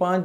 5,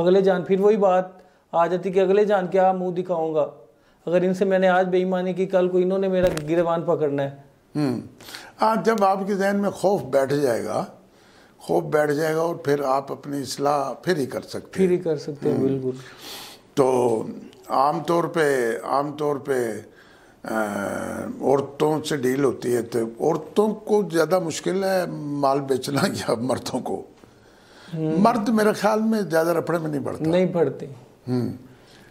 اگلے جان پھر وہی بات آ جاتی کہ اگلے جان کیا منہ دکھاؤں گا، اگر ان سے میں نے آج بے ایمانی کی کل کو انہوں نے میرا گریبان پکڑنا ہے۔ جب آپ کے ذہن میں خوف بیٹھ جائے گا اور پھر آپ اپنی اصلاح پھر ہی کر سکتے ہیں بالکل۔ تو عام طور پہ عورتوں سے ڈیل ہوتی ہے تو عورتوں کو زیادہ مشکل ہے مال بیچنا یا مردوں کو؟ مرد میرے خیال میں زیادہ رپڑے میں نہیں پڑتے۔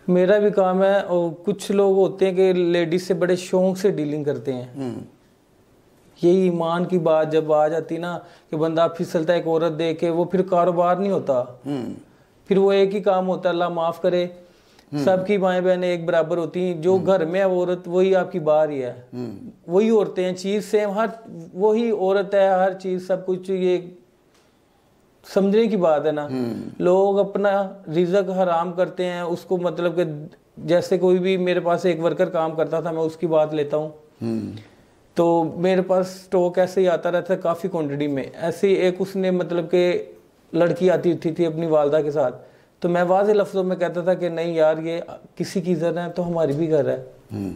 میرا بھی کام ہے، اور کچھ لوگ ہوتے ہیں کہ لیڈیز سے بڑے شوق سے ڈیلنگ کرتے ہیں۔ یہی ایمان کی بات جب آ جاتی نا کہ بندہ پھسلتا ہے ایک عورت دیکھ کے، وہ پھر کاروبار نہیں ہوتا، پھر وہ ایک ہی کام ہوتا ہے، اللہ معاف کرے، سب کی مائیں بہنیں ایک برابر ہوتی ہیں، جو گھر میں ہے وہ عورت وہی آپ کی باہر ہی ہے، وہی عورتیں ہیں، چیز سیم، ہر وہی عورت ہے، ہر چیز سب کچھ۔ یہ سمجھنے کی بات ہے نا، لوگ اپنا رزق حرام کرتے ہیں اس کو، مطلب کہ جیسے کوئی بھی میرے پاس ایک ورکر کام کرتا تھا، میں اس کی بات لیتا ہوں، تو میرے پاس سٹاک ایسے ہی آتا رہتا ہے کافی کوانٹٹی میں، ایسے ایک اس نے مطلب کہ لڑکی آتی تھی اپنی والدہ کے ساتھ، تو میں واضح لفظوں میں کہتا تھا کہ نہیں یار یہ کسی کی گھر ہے تو ہماری بھی گھر ہے۔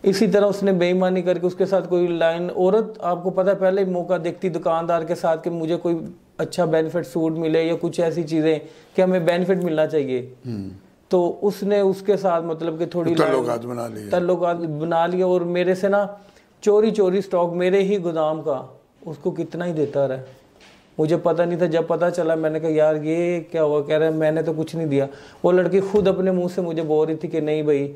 اسی طرح اس نے بے ایمانی کر کے اس کے ساتھ کوئی لائن، عورت آپ کو پتہ ہے پہلے موقع دیکھتی دکاندار کے ساتھ کہ مجھے کوئی اچھا بینیفٹ سوٹ ملے یا کچھ ایسی چیزیں کہ ہمیں بینیفٹ ملنا چاہیے، تو اس نے اس کے ساتھ مطلب کہ تھوڑی تعلقات بنا لیا، اور میرے سے نا چوری سٹاک میرے ہی گودام کا اس کو کتنا ہی دیتا رہا، مجھے پتہ نہیں تھا، جب پتہ چلا میں نے کہا یار یہ کیا ہوا، کہہ رہا ہے میں نے تو کچھ نہیں دیا۔ وہ لڑکی خود اپنے منہ سے مجھے بول رہی تھی کہ نہیں بھائی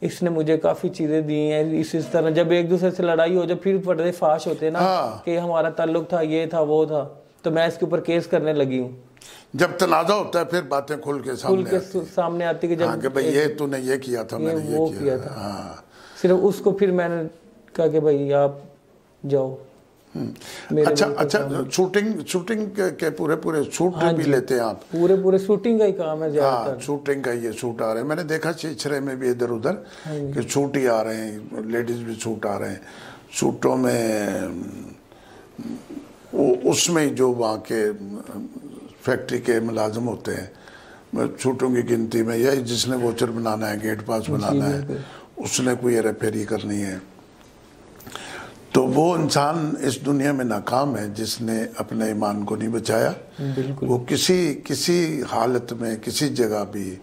اس نے مجھے کافی چیزیں دی ہیں، اس طرح جب ایک دوسرے سے لڑائی ہو جب پھر پردے فاش ہوتے ہیں نا کہ ہمارا تعلق تھا، یہ تھا وہ تھا، تو میں اس کے اوپر کیس کرنے لگی ہوں۔ جب تنازع ہوتا ہے پھر باتیں کھل کے سامنے آتی کہ جب کہ بھئی یہ تو نے یہ کیا تھا، میں نے یہ کیا تھا، صرف اس کو پھر میں نے کہا کہ بھائی آپ جاؤ۔ اچھا شوٹنگ کے پورے شوٹ بھی لیتے ہیں آپ؟ پورے شوٹنگ کا ہی کام ہے زیادہ تر۔ شوٹنگ کا یہ شوٹ آ رہے ہیں، میں نے دیکھا چھچرے میں بھی ادھر ادھر کہ شوٹ ہی آ رہے ہیں، لیڈیز بھی شوٹ آ رہے ہیں، شوٹوں میں اس میں جو وہاں کے فیکٹری کے ملازم ہوتے ہیں، شوٹوں کی گنتی میں، یا جس نے ووچر بنانا ہے، گیٹ پاس بنانا ہے، اس نے کوئی ہیرا پھیری کرنی ہے، تو وہ انسان اس دنیا میں ناکام ہے جس نے اپنے ایمان کو نہیں بچایا۔ وہ کسی حالت میں کسی جگہ بھی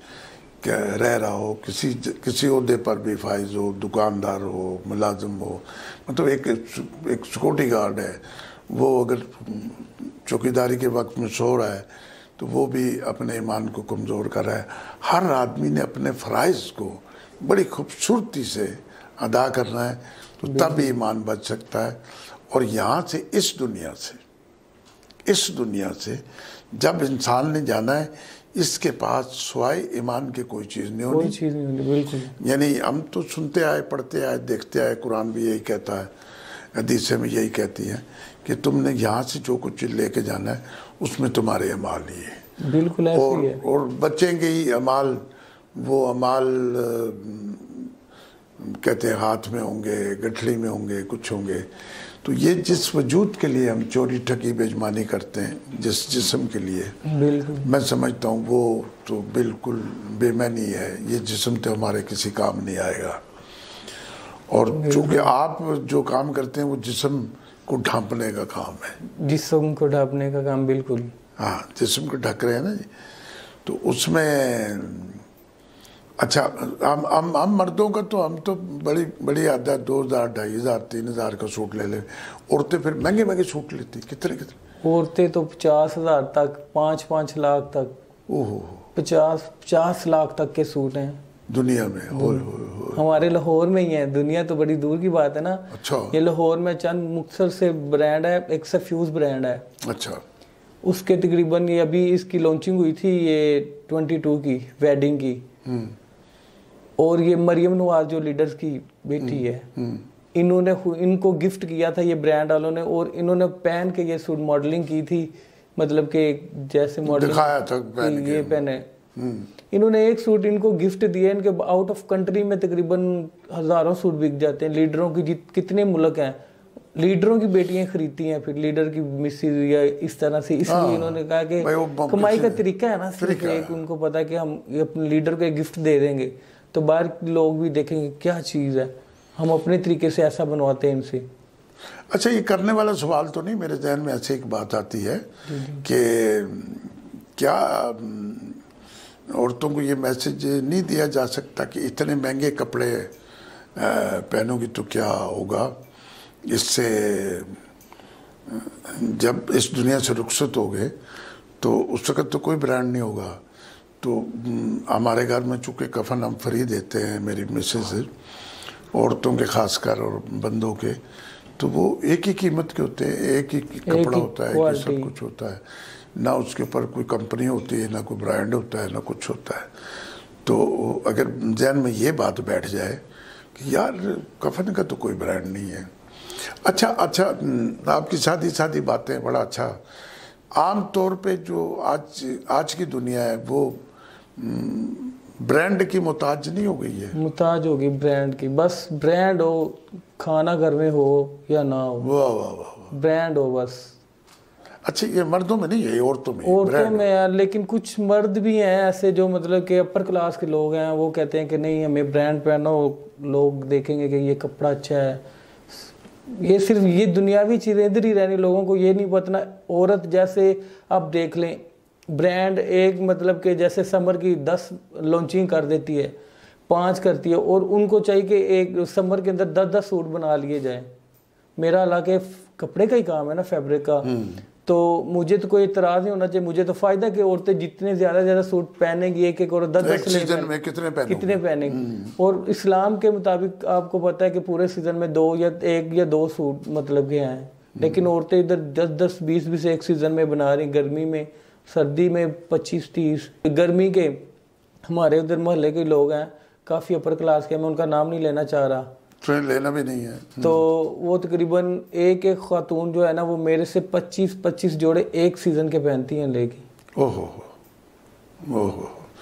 رہ رہا ہو، کسی عہدے پر بھی فائز ہو، دکاندار ہو، ملازم ہو، مطلب ایک سیکورٹی گارڈ ہے، وہ اگر چوکیداری کے وقت میں سو رہا ہے تو وہ بھی اپنے ایمان کو کمزور کر رہا ہے۔ ہر آدمی نے اپنے فرائض کو بڑی خوبصورتی سے ادا کرنا ہے، تو تب ایمان بچ سکتا ہے۔ اور یہاں سے اس دنیا سے جب انسان نے جانا ہے، اس کے پاس سوائے ایمان کے کوئی چیز نہیں ہونی۔ بالکل، یعنی ہم تو سنتے آئے، پڑھتے آئے، دیکھتے آئے، قرآن بھی یہی کہتا ہے، حدیثیں میں یہی کہتی ہیں کہ تم نے یہاں سے جو کچھ لے کے جانا ہے اس میں تمہارے اعمال ہی ہے۔ بالکل ایسے ہی ہے، اور بچیں گے ہی اعمال، وہ اعمال کہتے ہیں ہاتھ میں ہوں گے، گٹھلی میں ہوں گے، کچھ ہوں گے، تو یہ جس وجود کے لیے ہم چوری ٹھگی بےایمانی کرتے ہیں، جس جسم کے لیے، میں سمجھتا ہوں وہ تو بالکل بے معنی ہے، یہ جسم تو ہمارے کسی کام نہیں آئے گا۔ اور چونکہ آپ جو کام کرتے ہیں وہ جسم کو ڈھانپنے کا کام ہے، جسم کو ڈھانپنے کا کام، بالکل، ہاں جسم کو ڈھک رہے ہیں نا جی، تو اس میں اچھا ہم مردوں کا تو ہم تو بڑی عادت 2000 2500 3000 کا سوٹ لے لیں، عورتیں پھر مہنگے سوٹ لیتی، کتنے عورتیں تو 50,000 تک، 5 لاکھ تک، 50 لاکھ تک کے سوٹ ہیں دنیا میں۔ ہمارے لاہور میں ہی ہیں، دنیا تو بڑی دور کی بات ہے نا۔ اچھا، یہ لاہور میں چند مختصر سے برانڈ ہے، ایک سفیوز برانڈ ہے، اچھا، اس کے تقریباً یہ ابھی اس کی لانچنگ ہوئی تھی، یہ 22 کی ویڈنگ کی، اور یہ مریم نواز جو لیڈرز کی بیٹی ہے، انہوں نے ان کو گفٹ کیا تھا یہ برانڈ والوں نے، اور انہوں نے پہن کے یہ سوٹ ماڈلنگ کی تھی، مطلب کہ جیسے ماڈلنگ دکھایا تھا یہ پہنے، انہوں نے ایک سوٹ ان کو گفٹ دیا، ان کے آؤٹ آف کنٹری میں تقریباً ہزاروں سوٹ بک جاتے ہیں، لیڈروں کی کتنے ملک ہیں، لیڈروں کی بیٹیاں خریدتی ہیں پھر لیڈر کی مسز یا اس طرح سے، اس لیے انہوں نے کہا کہ کمائی کا طریقہ ہے نا صرف ایک، ان کو پتا ہے کہ ہم اپنے لیڈر کو ایک گفٹ دے دیں گے تو باہر لوگ بھی دیکھیں گے کیا چیز ہے، ہم اپنے طریقے سے ایسا بنواتے ہیں ان سے۔ اچھا یہ کرنے والا سوال تو نہیں، میرے ذہن میں ایسے ایک بات آتی ہے کہ کیا عورتوں کو یہ میسج نہیں دیا جا سکتا کہ اتنے مہنگے کپڑے پہنو گی تو کیا ہوگا، اس سے جب اس دنیا سے رخصت ہو گئے تو اس وقت تو کوئی برانڈ نہیں ہوگا، تو ہمارے گھر میں چونکہ کفن ہم فری دیتے ہیں، میری مسز عورتوں کے خاص کر اور بندوں کے، تو وہ ایک ہی قیمت کے ہوتے ہیں، ایک ہی کپڑا ہوتا ہے، ایک ہی سب کچھ ہوتا ہے، نہ اس کے اوپر کوئی کمپنی ہوتی ہے، نہ کوئی برانڈ ہوتا ہے، نہ کچھ ہوتا ہے۔ تو اگر ذہن میں یہ بات بیٹھ جائے کہ یار کفن کا تو کوئی برانڈ نہیں ہے۔ اچھا آپ کی سادی باتیں بڑا اچھا۔ عام طور پہ جو آج کی دنیا ہے وہ برانڈ کی محتاج نہیں ہو گئی ہے؟ محتاج ہوگی برانڈ کی، بس برانڈ ہو، کھانا گھر میں ہو یا نہ ہو، واہ واہ واہ، برانڈ ہو بس۔ اچھا یہ مردوں میں نہیں ہے، عورتوں میں ہے، لیکن کچھ مرد بھی ہیں ایسے جو مطلب کہ اپر کلاس کے لوگ ہیں، وہ کہتے ہیں کہ نہیں ہمیں برانڈ پہنو، لوگ دیکھیں گے کہ یہ کپڑا اچھا ہے۔ یہ صرف یہ دنیاوی چیزیں ادھر ہی رہنی، لوگوں کو یہ نہیں پتنا۔ عورت جیسے آپ دیکھ لیں برانڈ ایک مطلب کہ جیسے سمر کی 10 لانچنگ کر دیتی ہے، 5 کرتی ہے، اور ان کو چاہیے کہ ایک سمر کے اندر 10 سوٹ بنا لیے جائیں۔ میرا حالانکہ کپڑے کا ہی کام ہے نا، فیبرک کا، تو مجھے تو کوئی اعتراض نہیں ہونا چاہیے، مجھے تو فائدہ کہ عورتیں جتنے زیادہ سوٹ پہنیں گی، ایک اور 10 سیزن میں کتنے پہنیں گی، اور اسلام کے مطابق آپ کو پتہ ہے کہ پورے سیزن میں 1 یا 2 سوٹ مطلب کہ ہیں، لیکن عورتیں ادھر 10 20 ایک سیزن میں بنا رہی، گرمی میں، سردی میں 25 30۔ گرمی کے ہمارے ادھر محلے کے لوگ ہیں کافی اپر کلاس کے، میں ان کا نام نہیں لینا چاہ رہا، لینا بھی نہیں ہے، تو وہ تقریباً ایک خاتون جو ہے نا وہ میرے سے 25 جوڑے ایک سیزن کے پہنتی ہیں لے کے۔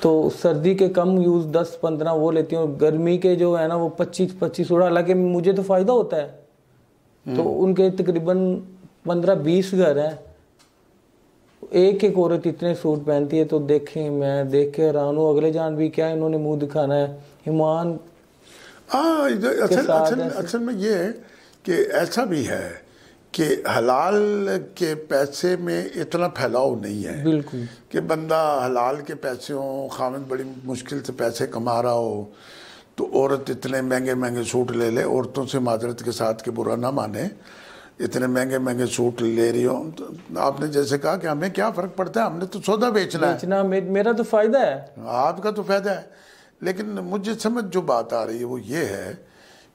تو سردی کے کم یوز 10 15 وہ لیتی ہیں، اور گرمی کے جو ہے نا وہ 25 اڑا، حالانکہ مجھے تو فائدہ ہوتا ہے۔ تو ان کے تقریباً 15 20 گھر ہیں، ایک عورت اتنے سوٹ پہنتی ہے، تو دیکھیں میں دیکھ کے حیران ہوں، اگلے جان بھی کیا انہوں نے منہ دکھانا ہے، ایمان۔ اصل میں یہ ہے کہ ایسا بھی ہے کہ حلال کے پیسے میں اتنا پھیلاؤ نہیں ہے، بالکل، کہ بندہ حلال کے پیسے ہوں، خامد بڑی مشکل سے پیسے کما رہا ہو تو عورت اتنے مہنگے سوٹ لے لے، عورتوں سے معذرت کے ساتھ کہ برا نہ مانے، اتنے مہنگے سوٹ لے رہی ہوں۔ آپ نے جیسے کہا کہ ہمیں کیا فرق پڑتا ہے، ہم نے تو سودا بیچنا ہے، میرا تو فائدہ ہے، آپ کا تو فائدہ ہے۔ لیکن مجھے سمجھ جو بات آ رہی ہے وہ یہ ہے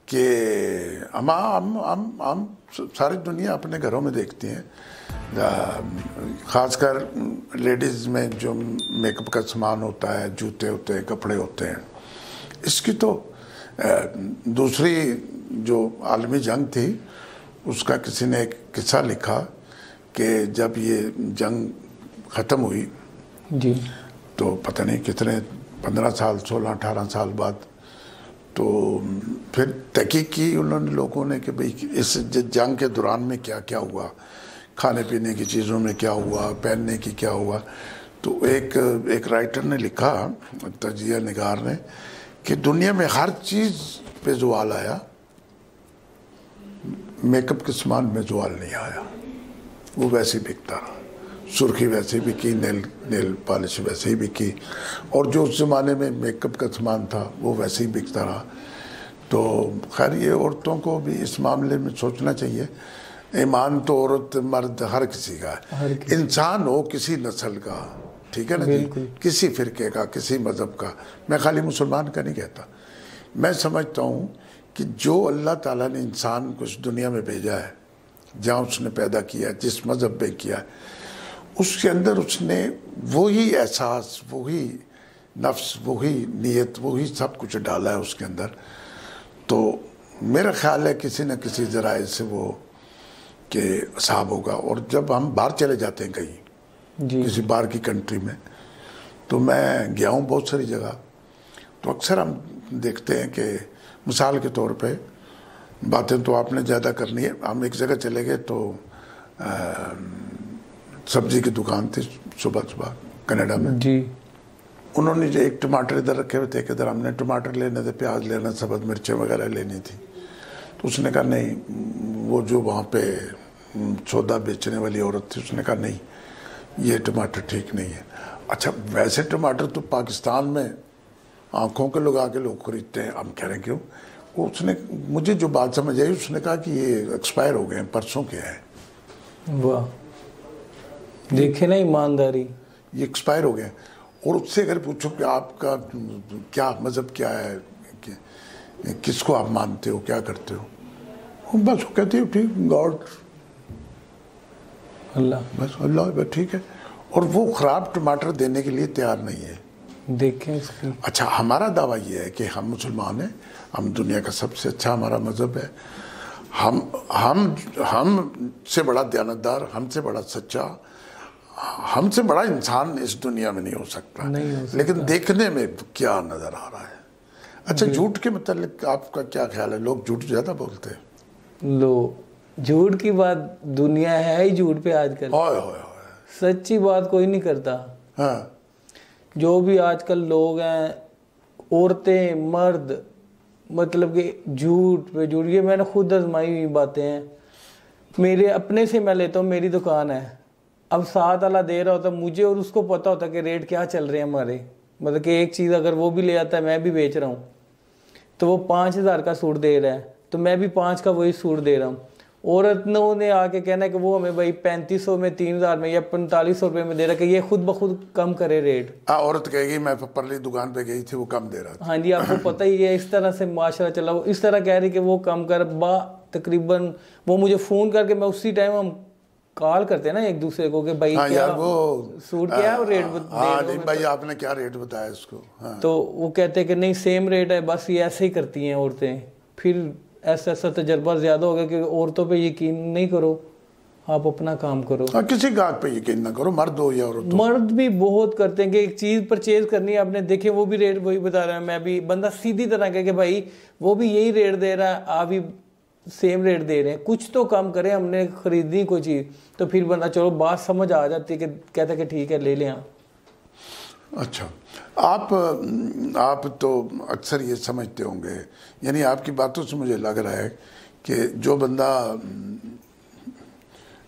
کہ ہم ساری دنیا اپنے گھروں میں دیکھتے ہیں، خاص کر لیڈیز میں جو میک اپ کا سامان ہوتا ہے، جوتے ہوتے ہیں، کپڑے ہوتے ہیں، اس کی تو دوسری جو عالمی جنگ تھی اس کا کسی نے ایک قصہ لکھا کہ جب یہ جنگ ختم ہوئی جی، تو پتہ نہیں کتنے 15 سال 16 18 سال بعد تو پھر تحقیق کی انہوں نے لوگوں نے کہ بھئی اس جنگ کے دوران میں کیا کیا ہوا، کھانے پینے کی چیزوں میں کیا ہوا، پہننے کی کیا ہوا۔ تو ایک رائٹر نے لکھا، تجزیہ نگار نے، کہ دنیا میں ہر چیز پہ زوال آیا، میک اپ کے سامان میں زوال نہیں آیا، وہ ویسے بکتا رہا، سرخی ویسے بھی کی، نیل پالش ویسے ہی بکی، اور جو اس زمانے میں میک اپ کا سامان تھا وہ ویسے ہی بکتا رہا۔ تو خیر یہ عورتوں کو بھی اس معاملے میں سوچنا چاہیے، ایمان تو عورت مرد ہر کسی کا ہے، انسان ہو کسی نسل کا، ٹھیک ہے نا جی، کسی فرقے کا، کسی مذہب کا، میں خالی مسلمان کا نہیں کہتا، میں سمجھتا ہوں کہ جو اللہ تعالیٰ نے انسان کو اس دنیا میں بھیجا ہے، جہاں اس نے پیدا کیا، جس مذہب پہ کیا ہے، اس کے اندر اس نے وہی احساس، وہی نفس، وہی نیت، وہی سب کچھ ڈالا ہے اس کے اندر۔ تو میرا خیال ہے کسی نہ کسی ذرائع سے وہ کہ صاحب ہوگا۔ اور جب ہم باہر چلے جاتے ہیں کہیں کسی باہر کی کنٹری میں، تو میں گیا ہوں بہت ساری جگہ، تو اکثر ہم دیکھتے ہیں کہ مثال کے طور پہ باتیں تو آپ نے زیادہ کرنی ہے. ہم ایک جگہ چلے گئے تو سبزی کی دکان تھی صبح کینیڈا میں جی. انہوں نے جو ایک ٹماٹر ادھر رکھے ہوئے تھے کہ ادھر ہم نے ٹماٹر لینے تھے, پیاز لینا, سبز مرچیں وغیرہ لینی تھی. تو اس نے کہا نہیں, وہ جو وہاں پہ سودا بیچنے والی عورت تھی, اس نے کہا نہیں یہ ٹماٹر ٹھیک نہیں ہے. اچھا ویسے ٹماٹر تو پاکستان میں آنکھوں کے لگا کے لوگ خریدتے ہیں, ہم کہہ رہے ہیں کیوں. وہ اس نے مجھے جو بات سمجھ آئی, اس نے کہا کہ یہ ایکسپائر ہو گئے ہیں, پرسوں کے ہیں. واہ, دیکھیں نا ایمانداری, یہ ایکسپائر ہو گئے. اور اس سے اگر پوچھو کہ آپ کا کیا مذہب کیا ہے, کس کو آپ مانتے ہو, کیا کرتے ہو, بس وہ کہتے ہو ٹھیک گاڈ, اللہ, بس اللہ بس ٹھیک ہے. اور وہ خراب ٹماٹر دینے کے لیے تیار نہیں ہے. دیکھیں اس کی. اچھا ہمارا دعویٰ یہ ہے کہ ہم مسلمان ہیں, ہم دنیا کا سب سے اچھا ہمارا مذہب ہے. ہم سے بڑا دیانتدار, ہم سے بڑا سچا, ہم سے بڑا انسان اس دنیا میں نہیں ہو سکتا. لیکن دیکھنے میں کیا نظر آ رہا ہے. اچھا جھوٹ کے متعلق آپ کا کیا خیال ہے؟ لوگ جھوٹ زیادہ بولتے ہیں. جھوٹ کی بات, دنیا ہے ہی جھوٹ پہ آج کل. سچی بات کوئی نہیں کرتا. ہاں, جو بھی آج کل لوگ ہیں, عورتیں مرد, مطلب کہ جھوٹ پہ جھوٹ. یہ میں نے خود آزمائی ہوئی باتیں ہیں. میرے اپنے سے میں لیتا ہوں, میری دکان ہے, اب 7 والا دے رہا ہوتا مجھے اور اس کو پتا ہوتا کہ ریٹ کیا چل رہے ہیں ہمارے. مطلب کہ ایک چیز اگر وہ بھی لے آتا ہے, میں بھی بیچ رہا ہوں, تو وہ 5000 کا سوٹ دے رہا ہے, تو میں بھی 5 کا وہی سوٹ دے رہا ہوں. عورتوں نے آ کے کہنا ہے کہ وہ ہمیں بھائی 3500 میں 3000 میں یا 4500 روپے میں دے رہا ہے, کہ یہ خود بخود کم کرے ریٹ. عورت کہے گی میں پرلی دکان پہ گئی تھی وہ کم دے رہا تھا. ہاں جی, آپ کو پتہ ہی ہے اس طرح سے معاشرہ چلا. وہ اس طرح کہہ رہی کہ وہ کم کر, تقریباً وہ مجھے فون کر کے, میں اسی ٹائم ہم کال کرتے ہیں نا ایک دوسرے کو کہ بھائی کیا سوٹ کیا ہے, وہ ریٹ بھائی آپ نے کیا ریٹ بتایا اس کو. تو وہ کہتے ہیں کہ نہیں سیم ریٹ ہے, بس یہ ایسے ہی کرتی ہیں عورتیں. پھر ایسا تجربہ زیادہ ہو گیا کہ عورتوں پہ یقین نہیں کرو, آپ اپنا کام کرو. کسی گاہک پہ یقین نہ کرو, مرد ہو یا عورت ہو. مرد بھی بہت کرتے ہیں کہ ایک چیز پرچیز کرنی ہے, آپ نے دیکھے وہ بھی ریٹ وہی بتا رہا ہے, میں بھی. بندہ سیدھی طرح کہ بھائی وہ بھی یہی ریٹ دے رہا ہے, آپ بھی سیم ریٹ دے رہے ہیں, کچھ تو کم کریں, ہم نے خریدنی کوئی چیز. تو پھر بندہ چلو بات سمجھ آ جاتی ہے کہ کہتا ہے کہ ٹھیک ہے لے لیں. اچھا آپ تو اکثر یہ سمجھتے ہوں گے, یعنی آپ کی باتوں سے مجھے لگ رہا ہے کہ جو بندہ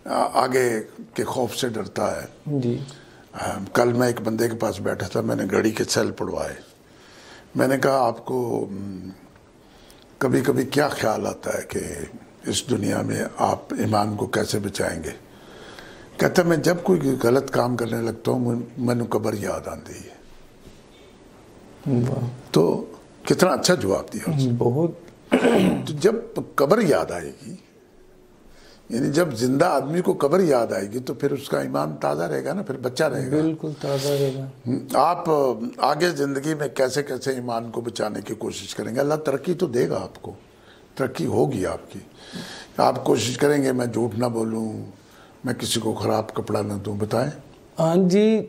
آگے کے خوف سے ڈرتا ہے. جی, کل میں ایک بندے کے پاس بیٹھا تھا, میں نے گھڑی کے سیل پڑوائے. میں نے کہا آپ کو کبھی کبھی کیا خیال آتا ہے کہ اس دنیا میں آپ ایمان کو کیسے بچائیں گے؟ کہتا ہے میں جب کوئی غلط کام کرنے لگتا ہوں مینو قبر یاد آتی ہے. تو کتنا اچھا جواب دیا اس نے. بہت. تو جب قبر یاد آئے گی, یعنی جب زندہ آدمی کو قبر یاد آئے گی تو پھر اس کا ایمان تازہ رہے گا نا, پھر بچہ رہے گا. بالکل تازہ رہے گا. آپ آگے زندگی میں کیسے کیسے ایمان کو بچانے کی کوشش کریں گے؟ اللہ ترقی تو دے گا آپ کو, ترقی ہوگی آپ کی. آپ کوشش کریں گے میں جھوٹ نہ بولوں, میں کسی کو خراب کپڑا نہ دوں, بتائیں. ہاں جی,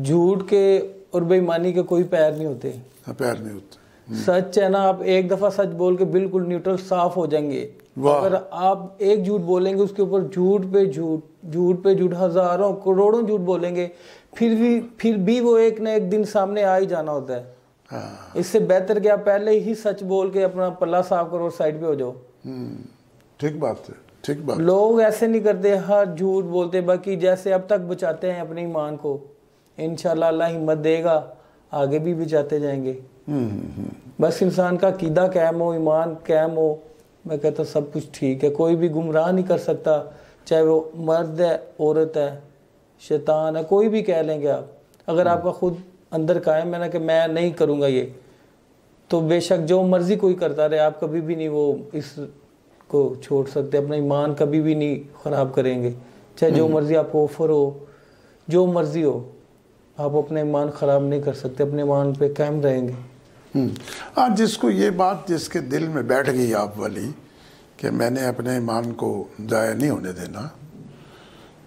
جھوٹ کے اور بے ایمانی کے کوئی پیر نہیں ہوتے. پیر نہیں ہوتے. سچ ہے نا, آپ ایک دفعہ سچ بول کے بالکل نیوٹرل صاف ہو جائیں گے. اگر آپ ایک جھوٹ بولیں گے, اس کے اوپر جھوٹ پہ جھوٹ, ہزاروں کروڑوں جھوٹ بولیں گے, پھر بھی وہ ایک نہ ایک دن سامنے آ ہی جانا ہوتا ہے. اس سے بہتر کہ آپ پہلے ہی سچ بول کے اپنا پلہ صاف کرو اور سائڈ پہ ہو جاؤ. ٹھیک بات ہے, ٹھیک بات. لوگ ایسے نہیں کرتے, ہر جھوٹ بولتے. باقی جیسے اب تک بچاتے ہیں اپنے ایمان کو, انشاءاللہ اللہ ہمت دے گا, آگے بھی بچاتے جائیں گے. بس انسان کا عقیدہ قائم ہو, ایمان قائم ہو, میں کہتا ہوں سب کچھ ٹھیک ہے. کوئی بھی گمراہ نہیں کر سکتا, چاہے وہ مرد ہے, عورت ہے, شیطان ہے, کوئی بھی کہہ لیں گے آپ. اگر آپ کا خود اندر قائم ہے نا کہ میں نہیں کروں گا یہ, تو بے شک جو مرضی کوئی کرتا رہے, آپ کبھی بھی نہیں وہ اس کو چھوڑ سکتے. اپنا ایمان کبھی بھی نہیں خراب کریں گے, چاہے جو مرضی آپ کو آفر ہو, جو مرضی ہو, آپ اپنے ایمان خراب نہیں کر سکتے. اپنے ایمان پہ قائم رہیں گے. ہاں, جس کو یہ بات جس کے دل میں بیٹھ گئی آپ والی کہ میں نے اپنے ایمان کو ضائع نہیں ہونے دینا,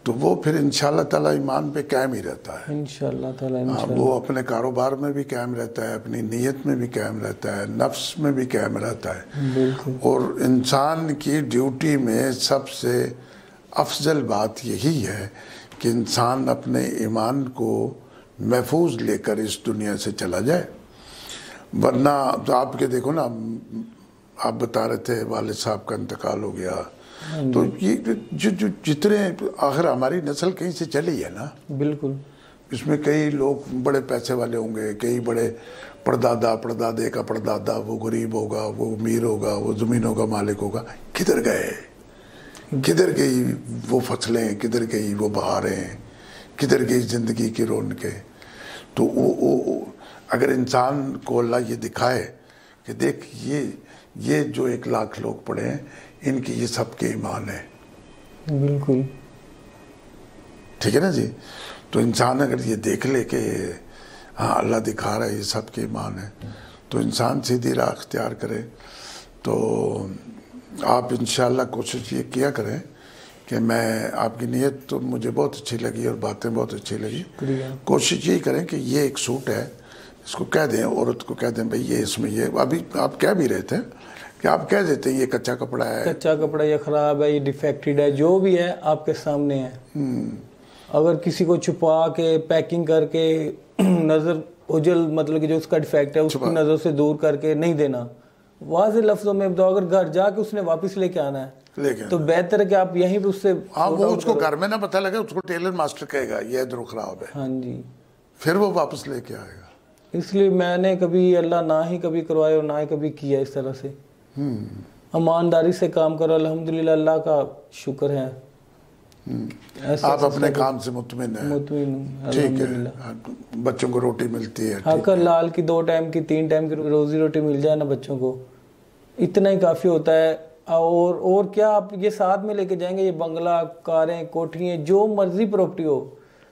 تو وہ پھر انشاءاللہ تعالیٰ ایمان پہ قائم ہی رہتا ہے، انشاءاللہ تعالیٰ وہ اپنے کاروبار میں بھی قائم رہتا ہے، اپنی نیت میں بھی قائم رہتا ہے، نفس میں بھی قائم رہتا ہے۔ بالکل۔ اور انسان کی ڈیوٹی میں سب سے افضل بات یہی ہے کہ انسان اپنے ایمان کو محفوظ لے کر اس دنیا سے چلا جائے، ورنہ تو آپ کے دیکھو نا، آپ بتا رہے تھے والد صاحب کا انتقال ہو گیا، تو یہ جو جتنے آخر ہماری نسل کہیں سے چلی ہے نا، بالکل، اس میں کئی لوگ بڑے پیسے والے ہوں گے، کئی بڑے پردادے کا پردادا وہ غریب ہوگا، وہ امیر ہوگا، وہ زمینوں کا مالک ہوگا، کدھر گئے؟ کدھر گئی وہ فصلیں، کدھر گئی وہ بہاریں، کدھر گئی زندگی کی رونقیں؟ تو اگر انسان کو اللہ یہ دکھائے کہ دیکھ یہ جو 1,00,000 لوگ پڑے ہیں، ان کی یہ سب کے ایمان ہے، بالکل، ٹھیک ہے نا جی؟ تو انسان اگر یہ دیکھ لے کہ ہاں اللہ دکھا رہا ہے یہ سب کے ایمان ہے، تو انسان سیدھی راہ اختیار کرے۔ تو آپ انشاءاللہ کوشش یہ کیا کریں کہ میں آپ کی نیت تو مجھے بہت اچھی لگی اور باتیں بہت اچھی لگی، کوشش یہی کریں کہ یہ ایک سوٹ ہے، اس کو کہہ دیں، عورت کو کہہ دیں بھئی یہ اس میں یہ، ابھی آپ کہہ بھی رہے تھے کہ آپ کہہ دیتے ہیں یہ کچا کپڑا ہے، کچا کپڑا، یہ خراب ہے، یہ ڈیفیکٹڈ ہے، جو بھی ہے آپ کے سامنے ہے۔ اگر کسی کو چھپا کے پیکنگ کر کے نظر اجل، مطلب کہ جو اس کا ڈیفیکٹ ہے اس کی نظر سے دور کر کے نہیں دینا، واضح لفظوں میں بتاؤ، اگر گھر جا کے اس نے واپس لے کے آنا ہے تو بہتر ہے کہ آپ یہیں پہ اس سے، ہاں وہ اس کو گھر میں نہ پتہ لگے، اس کو ٹیلر ماسٹر کہے گا یہ ادھر خراب ہے، ہاں جی، پھر وہ واپس لے کے آئے گا۔ اس لیے میں نے کبھی اللہ نہ ہی کبھی کروائے اور نہ ہی کبھی کیا اس طرح سے، ایمانداری سے کام کرو، الحمدللہ اللہ کا شکر ہے۔ آپ اپنے کام سے مطمئن ہیں؟ مطمئن ہوں، ٹھیک ہے، بچوں کو روٹی ملتی ہے، حق لال کی 2 ٹائم کی 3 ٹائم کی روزی روٹی مل جائے نا بچوں کو، اتنا ہی کافی ہوتا ہے۔ اور کیا آپ یہ ساتھ میں لے کے جائیں گے؟ یہ بنگلہ، کاریں، کوٹھیاں، جو مرضی پراپرٹی ہو،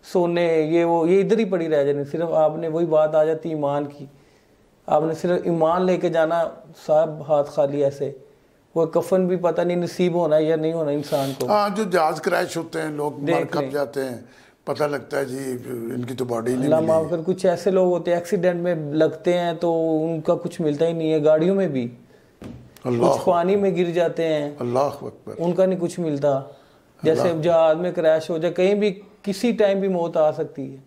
سونے، یہ ادھر ہی پڑی رہ جائے، صرف آپ نے وہی بات آ جاتی ایمان کی، آپ نے صرف ایمان لے کے جانا، صاحب ہاتھ خالی ایسے، وہ کفن بھی پتہ نہیں نصیب ہونا ہے یا نہیں ہونا انسان کو۔ ہاں، جو جہاز کریش ہوتے ہیں، لوگ مر کھپ جاتے ہیں، پتہ لگتا ہے جی ان کی تو باڈی نہیں اللہ ملی۔ معاف کر، کچھ ایسے لوگ ہوتے ہیں ایکسیڈنٹ میں لگتے ہیں تو ان کا کچھ ملتا ہی نہیں ہے، گاڑیوں میں بھی کچھ پانی میں گر جاتے ہیں، اللہ اکبر، ان کا نہیں کچھ ملتا، جیسے جہاز میں کریش ہو جائے، کہیں بھی کسی ٹائم بھی موت آ سکتی ہے۔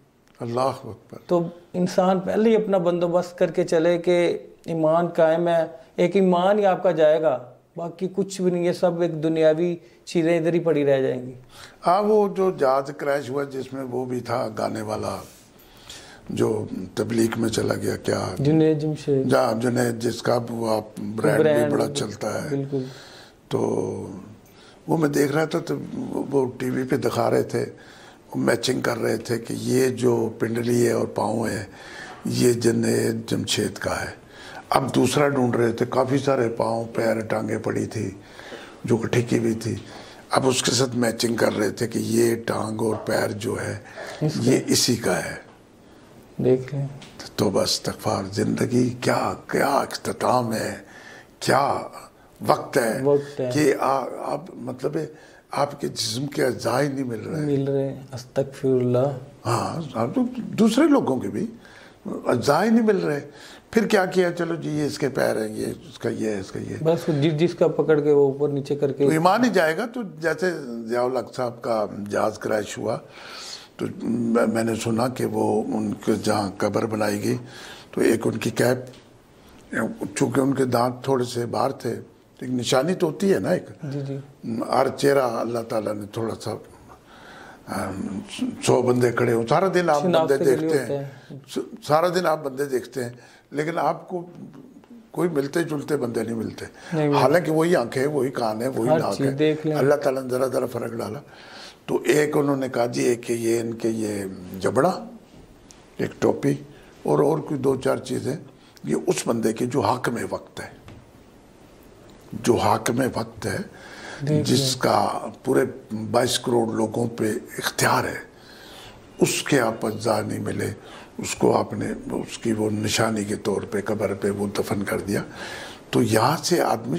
اللہ اکبر۔ تو انسان پہلے ہی اپنا بندوبست کر کے چلے کہ ایمان قائم ہے، ایک ایمان ہی آپ کا جائے گا، باقی کچھ بھی نہیں ہے، سب ایک دنیاوی چیزیں ادھر ہی پڑی رہ جائیں گی۔ ہاں، وہ جو جہاز کریش ہوا جس میں وہ بھی تھا گانے والا جو تبلیغ میں چلا گیا، کیا جنید جمشید، جنید، جس کا وہ برانڈ بھی بڑا چلتا ہے، بالکل۔ تو وہ میں دیکھ رہا تھا، تو وہ ٹی وی پہ دکھا رہے تھے، میچنگ کر رہے تھے کہ یہ جو پنڈلی ہے اور پاؤں ہے یہ جنید جمشید کا ہے۔ اب دوسرا ڈھونڈ رہے تھے، کافی سارے پاؤں، پیر، ٹانگیں پڑی تھی جو کٹھی کی ہوئی تھی، اب اس کے ساتھ میچنگ کر رہے تھے کہ یہ ٹانگ اور پیر جو ہے یہ اسی کا ہے۔ دیکھ لیں تو بس استغفار، زندگی کیا کیا اختتام ہے، کیا وقت ہے کہ آپ مطلب آپ کے جسم کے اجزاء ہی نہیں مل رہے، استغفر اللہ۔ ہاں، دوسرے لوگوں کے بھی اجزاء ہی نہیں مل رہے، پھر کیا کیا، چلو جی یہ اس کے پیر ہیں، یہ اس کا یہ ہے، اس کا یہ، بس جس کا پکڑ کے وہ اوپر نیچے کر کے تو ایمان ہی جائے گا۔ تو جیسے ضیاء الحق صاحب کا جہاز کریش ہوا تو میں نے سنا کہ وہ ان کے جہاں قبر بنائی گئی تو ایک ان کی کیپ، چونکہ ان کے دانت تھوڑے سے باہر تھے، ایک نشانی تو ہوتی ہے نا ایک، جی ہر چہرہ اللہ تعالیٰ نے تھوڑا سا 100 بندے کھڑے ہوں، سارا دن آپ بندے دیکھتے ہیں، سارا دن آپ بندے دیکھتے ہیں، لیکن آپ کو کوئی ملتے جلتے بندے نہیں ملتے، حالانکہ وہی آنکھیں، وہی کان ہے، وہی ناک ہے، اللہ تعالیٰ نے ذرا فرق ڈالا۔ تو ایک انہوں نے کہا جی ایک کہ یہ ان کے یہ جبڑا، ایک ٹوپی اور کوئی 2-4 چیزیں، یہ اس بندے کی جو حاکم وقت ہے، جو حاکم وقت ہے، جس کا پورے 22 کروڑ لوگوں پہ اختیار ہے، اس کے آپ اجزاء نہیں ملے، اس کو آپ نے اس کی وہ نشانی کے طور پہ قبر پہ وہ دفن کر دیا۔ تو یہاں سے آدمی